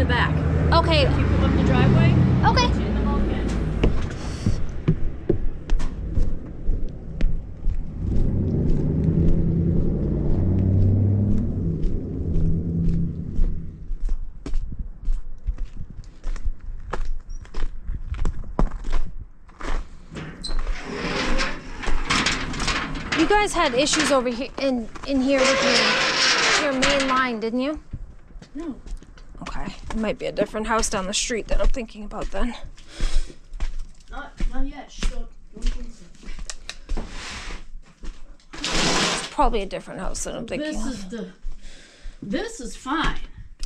the back. Okay. If you pull up the driveway. Okay. It's in the bulkhead. You guys had issues over here in here with your main line, didn't you? No. Okay. It might be a different house down the street that I'm thinking about then. Not yet. Don't think so. It's probably a different house that I'm thinking This is fine.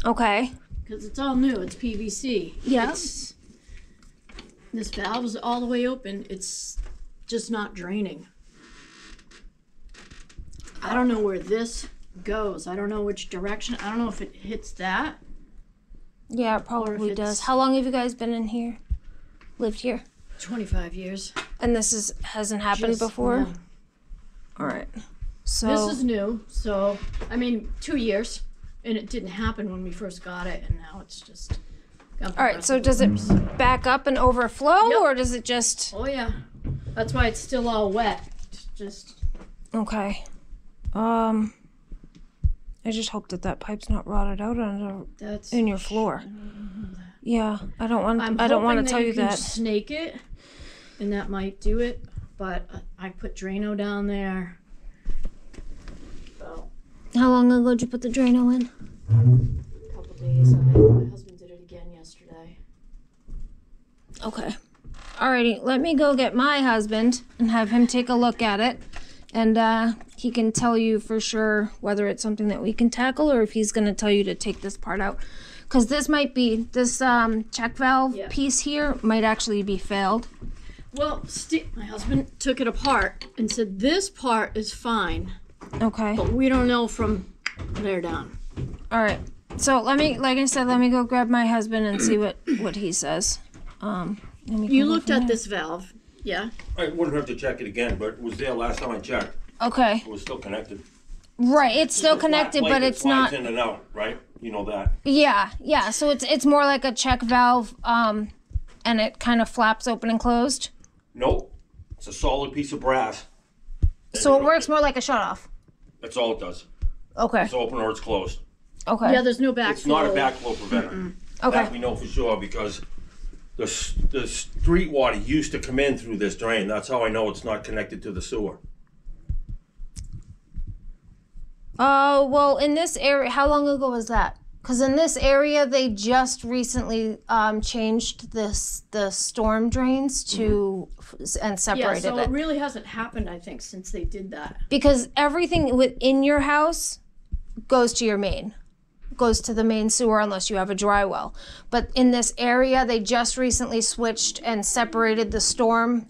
Okay. Because it's all new. It's PVC. Yeah. This valve is all the way open. It's just not draining. I don't know where this goes. I don't know which direction. I don't know if it hits that. Yeah, it probably does. How long have you guys been in here? Lived here? 25 years. And this hasn't happened before? No. All right. So This is new. So, I mean, 2 years. And it didn't happen when we first got it. And now it's just... all right, so does it back up and overflow, Yep. or does it just... Oh, yeah. That's why it's still all wet. It's just... Okay. I just hope that pipe's not rotted out in your floor. Yeah, I don't want to tell you that. Snake it, and that might do it. But I put Drano down there. So, How long ago did you put the Drano in? a couple days. My husband did it again yesterday. Okay. Alrighty, let me go get my husband and have him take a look at it. And he can tell you for sure whether it's something that we can tackle or if he's going to tell you to take this part out. Because this might be, this check valve piece here might actually be failed. Well, my husband took it apart and said this part is fine. Okay. But we don't know from there down. All right. So let me, like I said, let me go grab my husband and see what he says. You looked at this valve, yeah? I wouldn't have to check it again, but it was there last time I checked. Okay. It was still connected. Right, it's still connected, but it's not. in and out, right? You know that. Yeah, yeah. So it's more like a check valve, and it kind of flaps open and closed. Nope. It's a solid piece of brass. So it works more like a shut-off. That's all it does. Okay. It's open or it's closed. Okay. Yeah, there's no backflow. It's not a backflow preventer. Okay. That we know for sure because the street water used to come in through this drain. That's how I know it's not connected to the sewer. Well, in this area, how long ago was that? Because in this area, they just recently changed the storm drains to and separated Yeah, so it. it really hasn't happened, I think, since they did that. Because everything within your house goes to your main, goes to the main sewer unless you have a dry well. But in this area, they just recently switched and separated the storm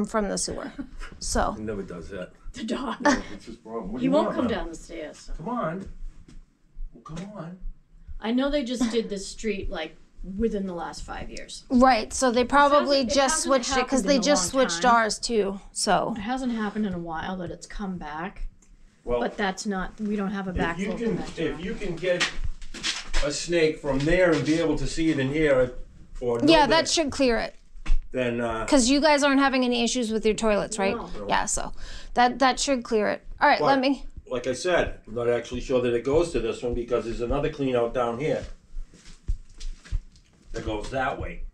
from the sewer. So. It never does that. The dog. It's his problem. What do He you won't want come now? down the stairs. So. Come on. Well, come on. I know they just did this street like within the last 5 years. Right, so they probably It just hasn't switched it because happened they in a just long switched time. ours too. So. It hasn't happened in a while that it's come back, Well, but that's not. We don't have a backflow preventer. if you can get a snake from there and be able to see it in here for a little Yeah, bit, that should clear it. then Because you guys aren't having any issues with your toilets, right? No. Yeah, so that should clear it. All right, let But- me. like I said, I'm not actually sure that it goes to this one because there's another clean out down here that goes that way.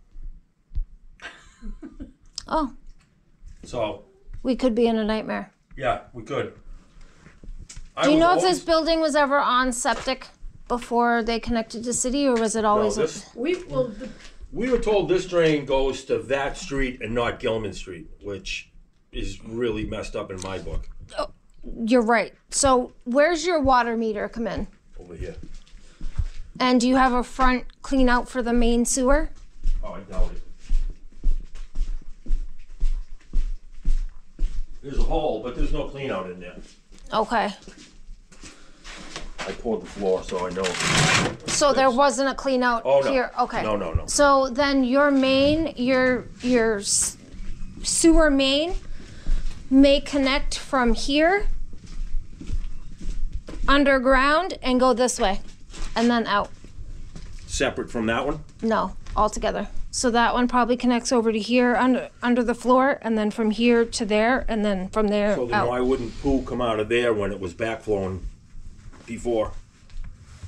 Oh, So we could be in a nightmare. yeah, we could. Do you know if this building was ever on septic before they connected to city, or was it always? We were told this drain goes to that street and not Gilman Street, which is really messed up in my book. You're right. So where's your water meter come in? Over here. And do you have a front clean out for the main sewer? Oh, I doubt it. There's a hole, but there's no clean out in there. Okay. I poured the floor, so I know. So there wasn't a clean out Oh, no. here. Okay. No. So then your main, your sewer main may connect from here underground and go this way and then out. separate from that one? No, all together. So that one probably connects over to here under the floor, and then from here to there, and then from there So then out. why wouldn't poo come out of there when it was backflowing before?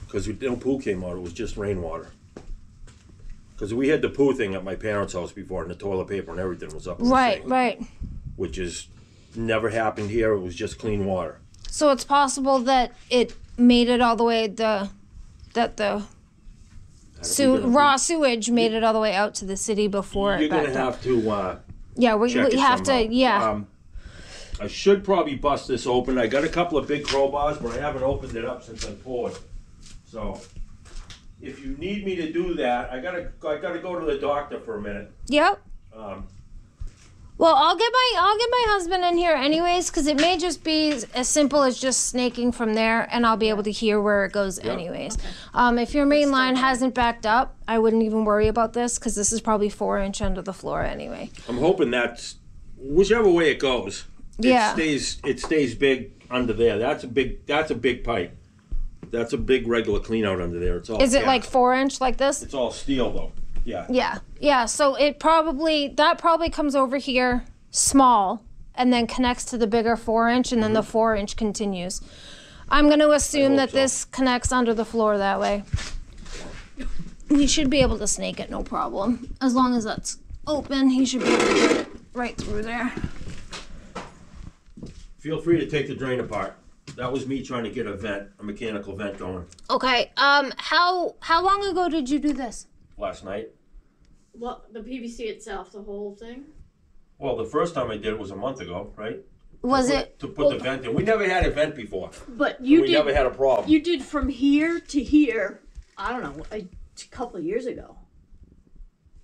Because no poo came out, it was just rainwater. Because we had the poo thing at my parents' house before, and the toilet paper and everything was up in the Right, sink, right. which is never happened here. It was just clean water. So it's possible that it made it all the way raw sewage made it all the way out to the city before You're it gonna backed up. have to Yeah, we check it have somehow. to. Yeah. I should probably bust this open. I got a couple of big crowbars, but I haven't opened it up since I poured. So, if you need me to do that, I gotta go to the doctor for a minute. Yep. Um, Well, I'll get my husband in here anyways, because it may just be as simple as just snaking from there, and I'll be able to hear where it goes anyways. If your main line hasn't backed up, I wouldn't even worry about this, because this is probably 4-inch under the floor anyway. I'm hoping that's whichever way it goes. Yeah. It stays big under there. That's a big pipe. That's a big regular clean out under there. It's all. Is it yeah. like 4-inch like this? It's all steel though. Yeah. Yeah. So that probably comes over here small and then connects to the bigger 4-inch, and then the 4-inch continues. I'm going to assume that this connects under the floor that way. We should be able to snake it, no problem. As long as that's open, he should be able to get it right through there. Feel free to take the drain apart. That was me trying to get a mechanical vent going Okay. How long ago did you do this? last night. Well, the PVC itself, the whole thing? Well, the first time I did it was a month ago, right? To put the vent in. We never had a vent before. But you We never had a problem. You did from here to here, I don't know, a couple of years ago.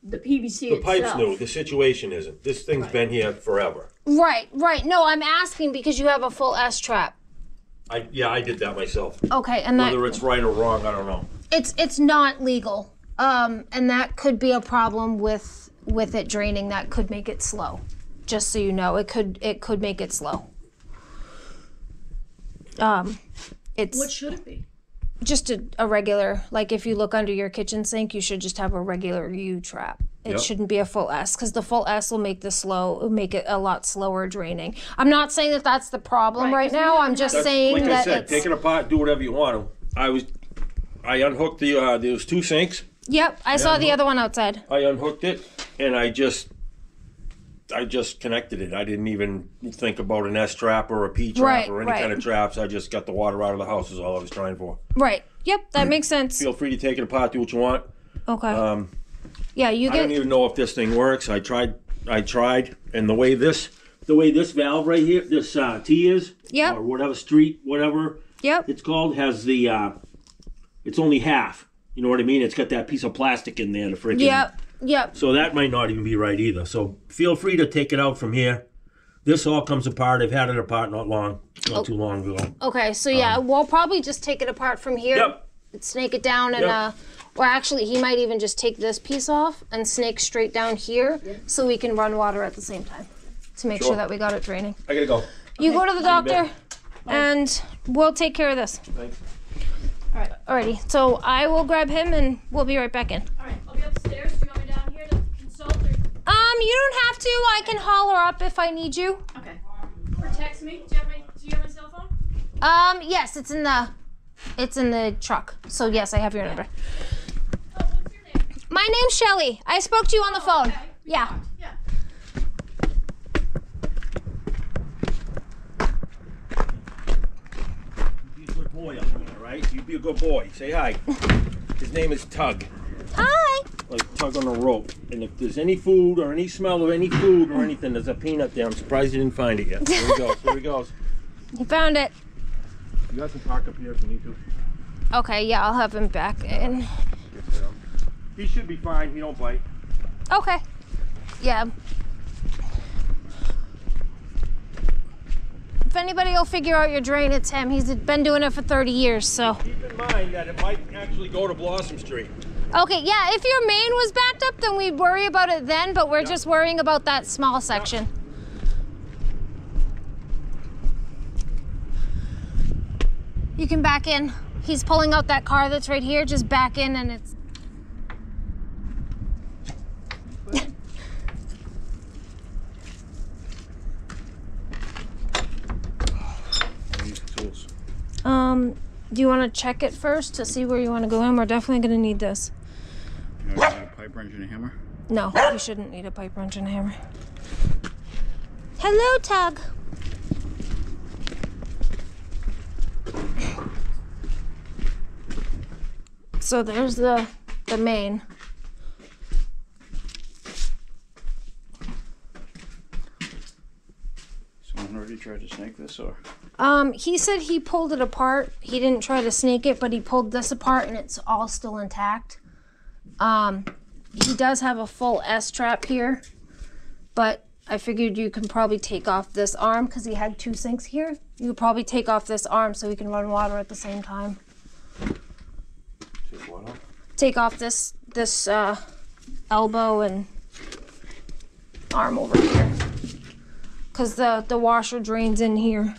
The PVC The itself. pipe's new. The situation isn't. This thing's been here forever. Right. No, I'm asking because you have a full S trap. I did that myself. Okay, and Whether it's right or wrong, I don't know. it's not legal. And that could be a problem with it draining. That could make it slow. Just so you know, it could make it slow. It's What should it be? just a regular, like if you look under your kitchen sink, you should just have a regular U trap. It Yep. shouldn't be a full S, because the full S will make make it a lot slower draining. I'm not saying that that's the problem right 'cause we now. I'm haven't just That's, saying like that I said, it's. take it apart, do whatever you want to. I unhooked there was 2 sinks. Yep, I saw the other one outside. I unhooked it and I just connected it. I didn't even think about an S trap or a P trap Right, or any right. kind of traps. I just got the water out of the house is all I was trying for. Right. Yep, that makes sense. Feel free to take it apart, do what you want. Okay. Yeah, you I don't get. even know if this thing works. I tried, and the way this valve right here, this T is, Yep. or whatever Yep. it's called, has the, it's only half. You know what I mean? It's got that piece of plastic in there to freaking. Yep. So that might not even be right either. So feel free to take it out from here. This all comes apart. I've had it apart not too long ago. Okay, so yeah, we'll probably just take it apart from here. Yep. Snake it down and Yep. or actually he might even just take this piece off and snake straight down here so we can run water at the same time to make sure that we got it draining. I gotta go. You go to the doctor back. and we'll take care of this. Thanks. Alrighty, so I will grab him and we'll be right back in. Alright, I'll be upstairs. Do you want me down here to consult or? You don't have to. I can holler up if I need you. Okay. Or text me. Do you have my cell phone? Yes, it's in the truck. So yes, I have your number. Oh, what's your name? My name's Shelly. I spoke to you on the phone. Okay. Yeah. Yeah. Be a good boy up there, right? You be a good boy. Say hi. His name is Tug. Hi. Like tug on a rope. And if there's any food or any smell of any food or anything, there's a peanut there. I'm surprised you didn't find it yet. There he goes. There he goes. You found it. You got some park up here if you need to. Okay, yeah, I'll have him back in. He should be fine. He don't bite. Okay. Yeah. If anybody will figure out your drain, it's him. He's been doing it for 30 years, so. Keep in mind that it might actually go to Blossom Street. Okay, yeah, if your main was backed up, then we'd worry about it then, but we're just worrying about that small section. You can back in. He's pulling out that car that's right here. Just back in and it's Do you want to check it first to see where you want to go in? We're definitely going to need this. You know, a pipe wrench and a hammer? No, you shouldn't need a pipe wrench and a hammer. Hello, Tug. So there's the main. Someone already tried to snake this, or? He said he pulled it apart. He didn't try to snake it, but he pulled this apart and it's all still intact. He does have a full S-trap here, but I figured you can probably take off this arm because he had 2 sinks here. You could probably take off this arm so he can run water at the same time. Take what off? Take off this elbow and arm over here because the washer drains in here.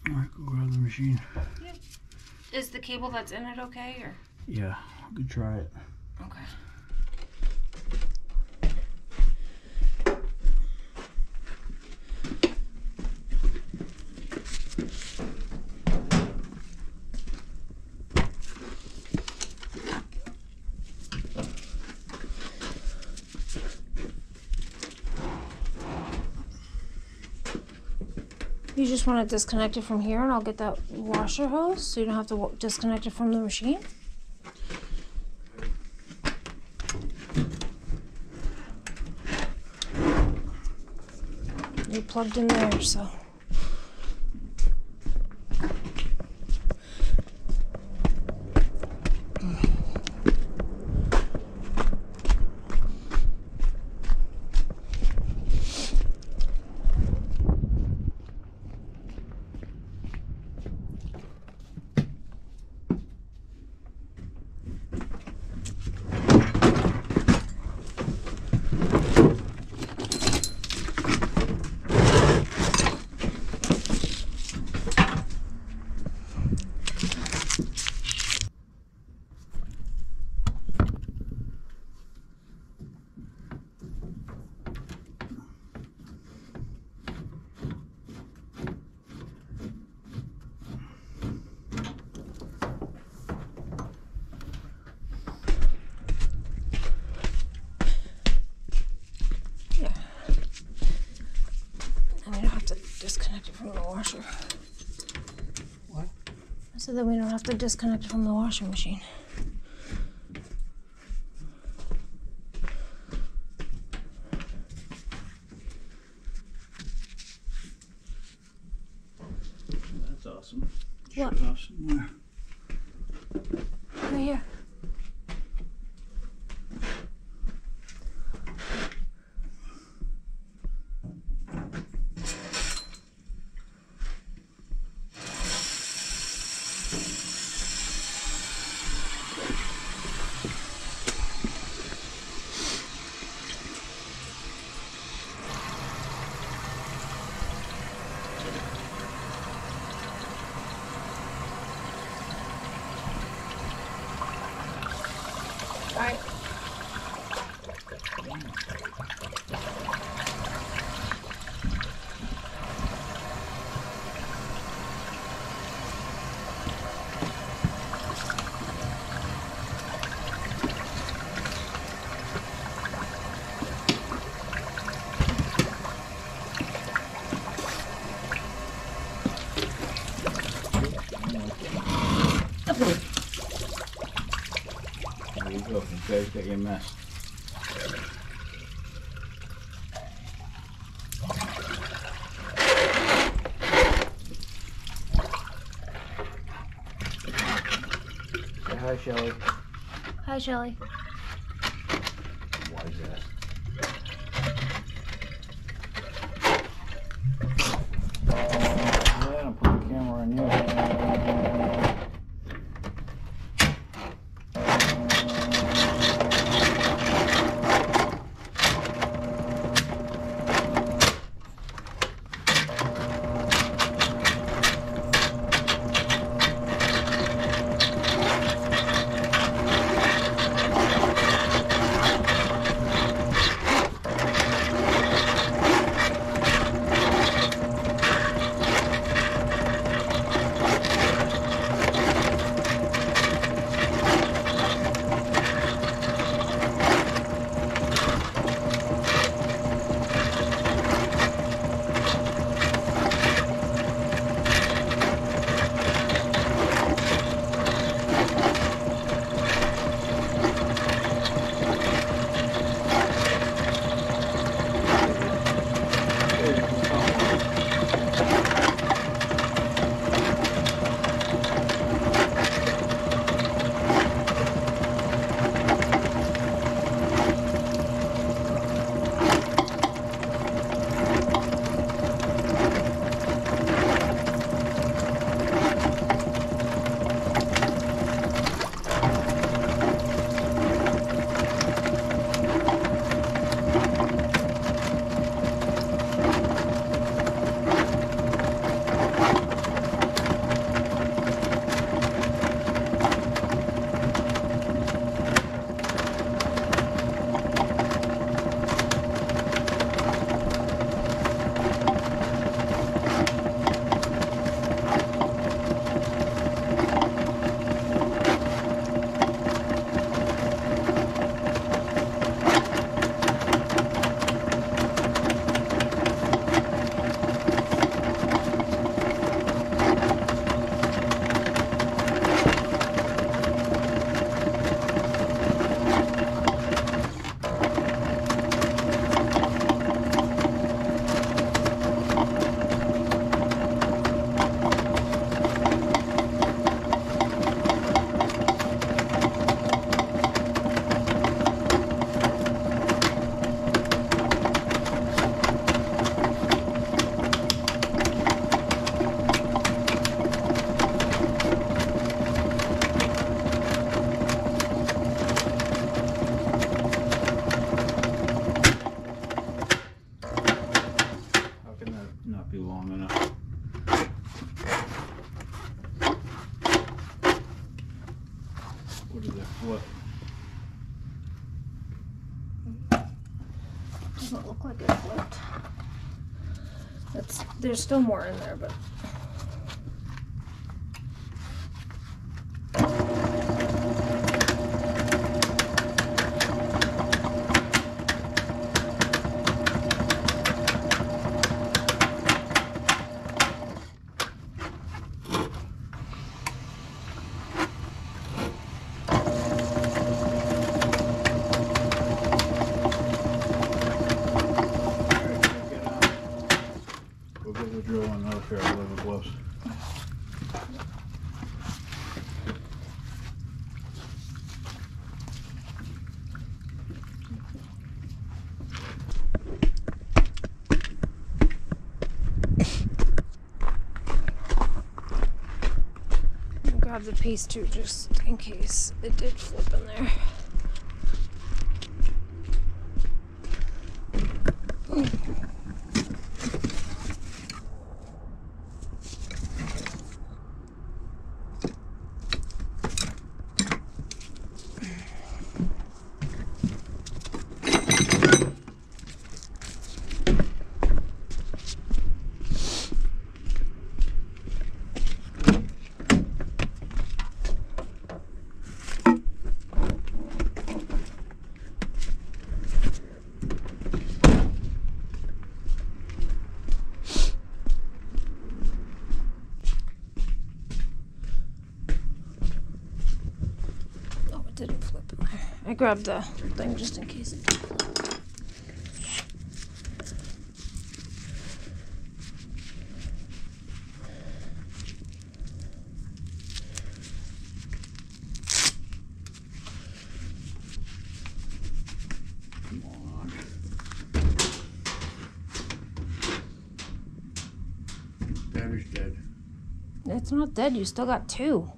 Alright, go grab the machine. Is the cable that's in it okay, or? Yeah, good try it. Okay. You just want to disconnect it from here and I'll get that washer hose so you don't have to disconnect it from the machine. You're plugged in there, so. Disconnect it from the washer. What? I said that we don't have to disconnect it from the washing machine. That's awesome. What? Shut off somewhere. Right here. All right. There you go. Okay, got your mess. Say hi, Shelly. Hi, Shelly. Why is that? Yeah, I'll put the camera on you. Not be long enough. What is that flip? Doesn't look like it flipped. There's still more in there, but. We'll get the drill and another pair of leather gloves. Grab the piece too, just in case it did flip in there. Didn't flip in there. I grabbed the thing just in case it did flip. It's not dead. You still got 2.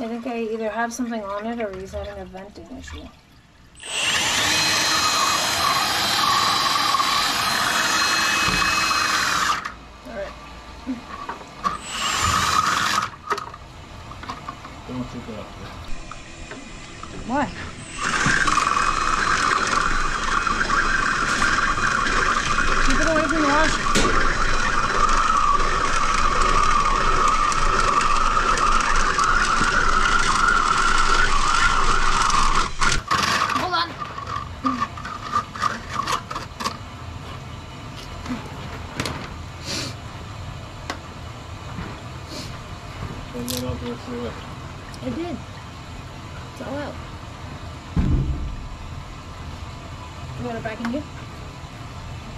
I think I either have something on it or he's having a venting issue. Alright. Don't take it off there. Why? Keep it away from the washer. Get out there through it. I did. It's all out. You want it back in here?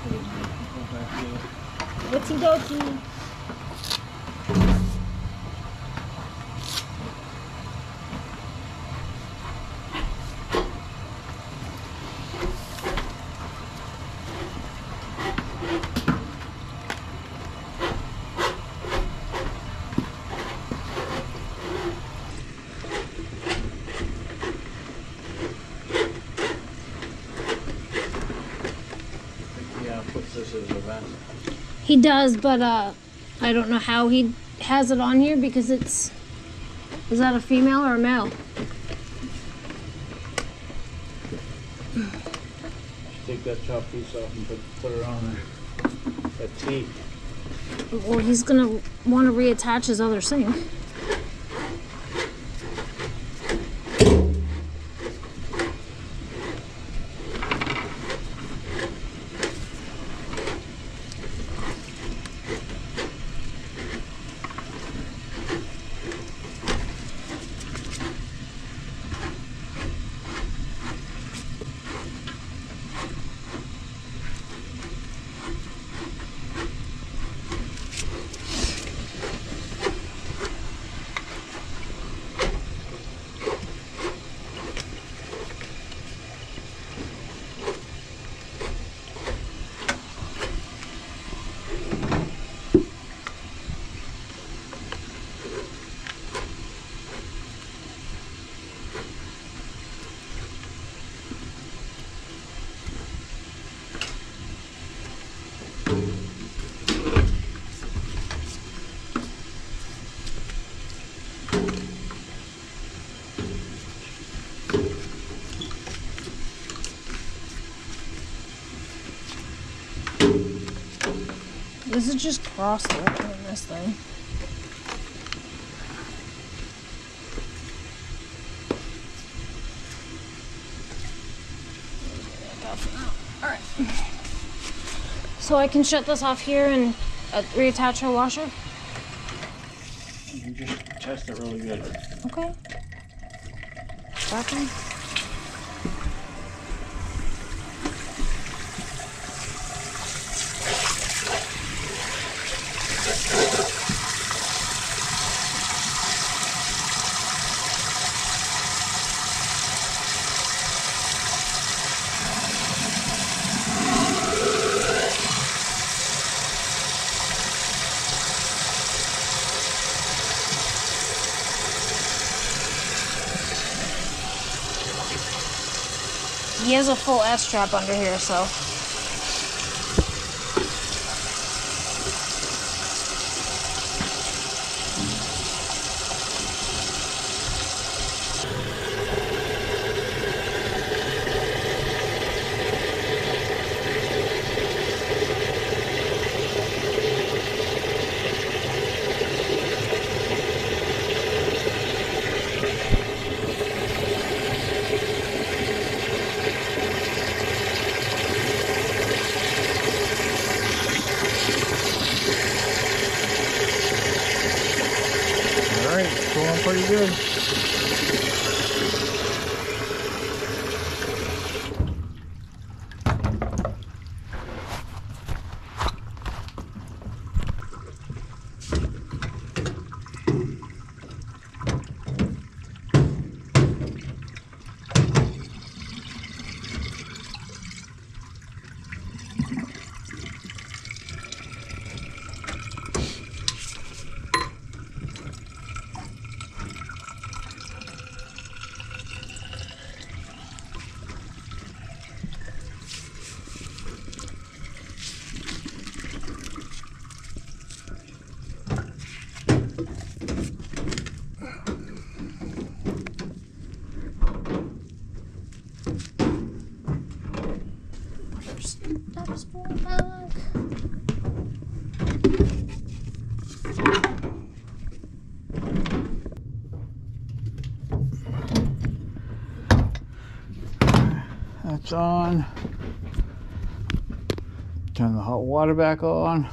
Go back here. What's dokie? Puts this as a vent. He does, but I don't know how he has it on here because it's... Is that a female or a male? Take that top piece off and put it on there. That T. Well, he's gonna want to reattach his other sink. This is just cross looking in this thing. Alright. So I can shut this off here and reattach our washer? You can just test it really good. Okay. Bathroom. He has a full S-trap under here, so. Alright, it's going pretty good. Steps back. That's on. Turn the hot water back on.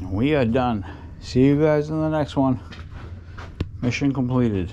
And we are done. See you guys in the next one. Mission completed.